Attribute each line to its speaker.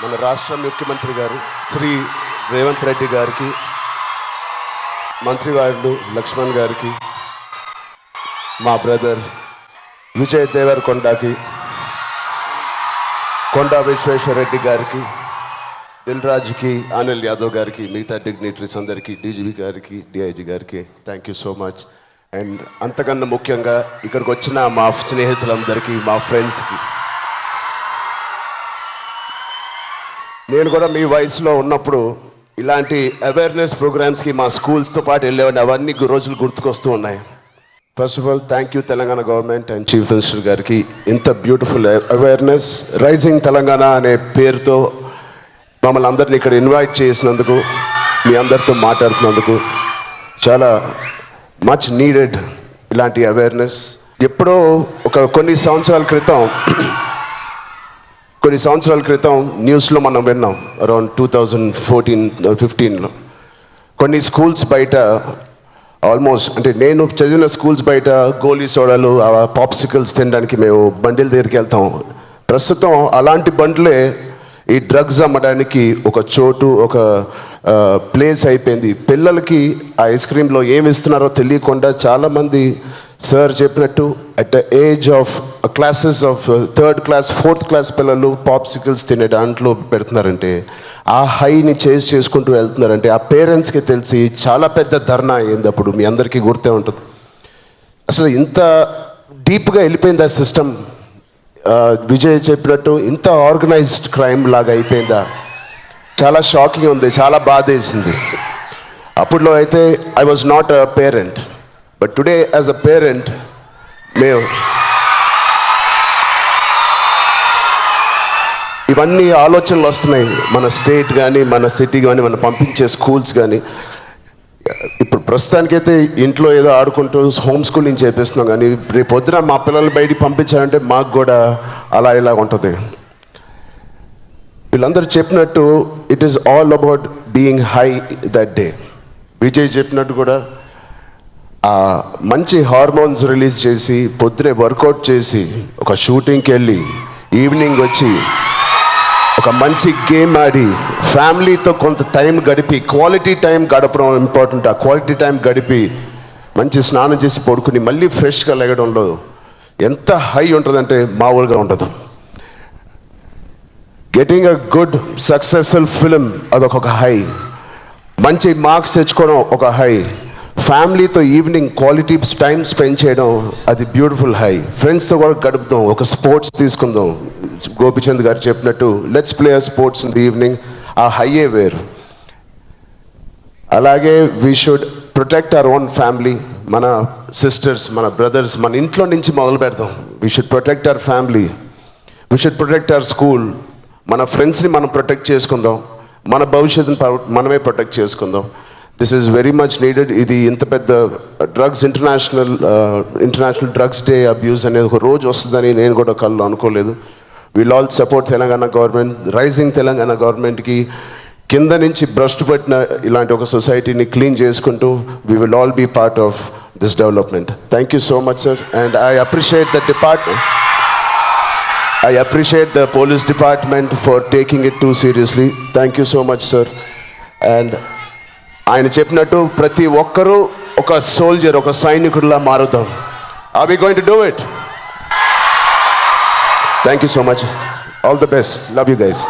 Speaker 1: మన రాష్ట్ర ముఖ్యమంత్రి గారు శ్రీ రేవంత్ రెడ్డి గారికి, మంత్రివారులు లక్ష్మణ్ గారికి, మా బ్రదర్ విజయ్ దేవరకొండకి, కొండా విశ్వేశ్వరరెడ్డి గారికి, దిల్ రాజుకి, అనిల్ యాదవ్ గారికి, మిగతా డిగ్నిటరీస్ అందరికీ, డీజీపీ గారికి, డిఐజీ గారికి thank you so much. And అంతకన్నా ముఖ్యంగా ఇక్కడికి వచ్చిన మా స్నేహితులందరికీ, మా ఫ్రెండ్స్కి, నేను కూడా మీ వయసులో ఉన్నప్పుడు ఇలాంటి అవేర్నెస్ ప్రోగ్రామ్స్కి మా స్కూల్స్తో పాటు వెళ్ళేవాడిని. అవన్నీ రోజులు గుర్తుకొస్తూ ఉన్నాయి. First of all thank you Telangana government and chief minister గారికి, ఇంత బ్యూటిఫుల్ అవేర్నెస్ రైజింగ్ తెలంగాణ అనే పేరుతో మమ్మల్ని అందరినీ ఇక్కడ ఇన్వైట్ చేసినందుకు, మీ అందరితో మాట్లాడుతున్నందుకు చాలా మచ్ నీడెడ్ ఇలాంటి అవేర్నెస్. ఎప్పుడో కొన్ని సంవత్సరాల క్రితం న్యూస్లో మనం విన్నాం, అరౌండ్ 2014-15లో కొన్ని స్కూల్స్ బయట ఆల్మోస్ట్, అంటే నేను చదివిన స్కూల్స్ బయట గోలీ సోడాలు, పాప్సికల్స్ తినడానికి మేము బండిల దగ్గరికి వెళ్తాం. ప్రస్తుతం అలాంటి బండ్లే ఈ డ్రగ్స్ అమ్మడానికి ఒక చోటు, ఒక ప్లేస్ అయిపోయింది. పిల్లలకి ఆ ఐస్ క్రీమ్లో ఏమి ఇస్తున్నారో తెలియకుండా చాలామంది సార్ చెప్పినట్టు at the age of classes of 3rd class 4th class పిల్లలు పాప్సికల్స్ తినే దాంట్లో పెడుతున్నారంటే, ఆ హైని చేజ్ చేసుకుంటూ వెళ్తున్నారంటే ఆ పేరెంట్స్కి తెలిసి చాలా పెద్ద ధర్నా అయింది. అప్పుడు మీ అందరికీ గుర్తే ఉంటుంది. అసలు ఇంత డీప్గా వెళ్ళిపోయింది ఆ సిస్టమ్. విజయ్ చెప్పినట్టు ఇంత ఆర్గనైజ్డ్ క్రైమ్ లాగా అయిపోయిందా? చాలా షాకింగ్ ఉంది, చాలా బాధ వేసింది. అప్పట్లో అయితే I was not a parent, but today as a parent మేము ఇవన్నీ ఆలోచనలు వస్తున్నాయి. మన స్టేట్ కానీ, మన సిటీ కానీ, మనం పంపించే స్కూల్స్ కానీ. ఇప్పుడు ప్రస్తుతానికైతే ఇంట్లో ఏదో ఆడుకుంటూ హోమ్ స్కూలింగ్ చేపిస్తున్నాం, కానీ రేపు పొద్దున మా పిల్లల్ని బయటికి పంపించాలంటే మాకు కూడా అలా ఇలా ఉంటుంది. వీళ్ళందరూ చెప్పినట్టు it is all about being high that day. Vijay చెప్పినట్టు కూడా మంచి హార్మోన్స్ రిలీజ్ చేసి, పొద్దునే వర్కౌట్ చేసి, ఒక షూటింగ్కి వెళ్ళి ఈవినింగ్ వచ్చి ఒక మంచి గేమ్ ఆడి, ఫ్యామిలీతో కొంత టైం గడిపి, క్వాలిటీ టైం గడపడం ఇంపార్టెంట్. ఆ క్వాలిటీ టైం గడిపి మంచి స్నానం చేసి పడుకుని మళ్ళీ ఫ్రెష్గా లెగడంలో ఎంత హై ఉంటుందంటే మామూలుగా ఉండదు. Getting a good successful film అదొక హై, మంచి మార్క్స్ తెచ్చుకోవడం ఒక హై, ఫ్యామిలీతో ఈవినింగ్ క్వాలిటీ టైం స్పెండ్ చేయడం అది బ్యూటిఫుల్ హై, ఫ్రెండ్స్తో కూడా గడుపుతాం, ఒక స్పోర్ట్స్ తీసుకుందాం. గోపిచంద్ గారు చెప్పినట్టు let's play sports in the evening, ఆ హైయే వేరు. అలాగే we should protect our own family, మన సిస్టర్స్, మన బ్రదర్స్, మన ఇంట్లో నుంచి మొదలు పెడతాం. We should protect our family, we should protect our school, మన ఫ్రెండ్స్ని మనం ప్రొటెక్ట్ చేసుకుందాం, మన భవిష్యత్తుని మనమే ప్రొటెక్ట్ చేసుకుందాం. This is very much needed. ఇది ఇంత పెద్ద drugs international drugs day abuse అనేది ఒక రోజు వస్తుందని నేను కూడా కళ్ళు అనుకోలేదు. Will all support Telangana government, rising Telangana గవర్నమెంట్కి. కింద నుంచి భ్రష్టు పట్టిన ఇలాంటి ఒక సొసైటీని క్లీన్ చేసుకుంటూ we will all be part of this development. Thank you so much sir. And I appreciate the police department for taking it too seriously. Thank you so much sir. And ఆయన చెప్పినట్టు ప్రతి ఒక్కరూ ఒక soldier, ఒక సైనికుడిలా మారుతాం. Are we going to do it? Thank you so much. All the best. Love you guys.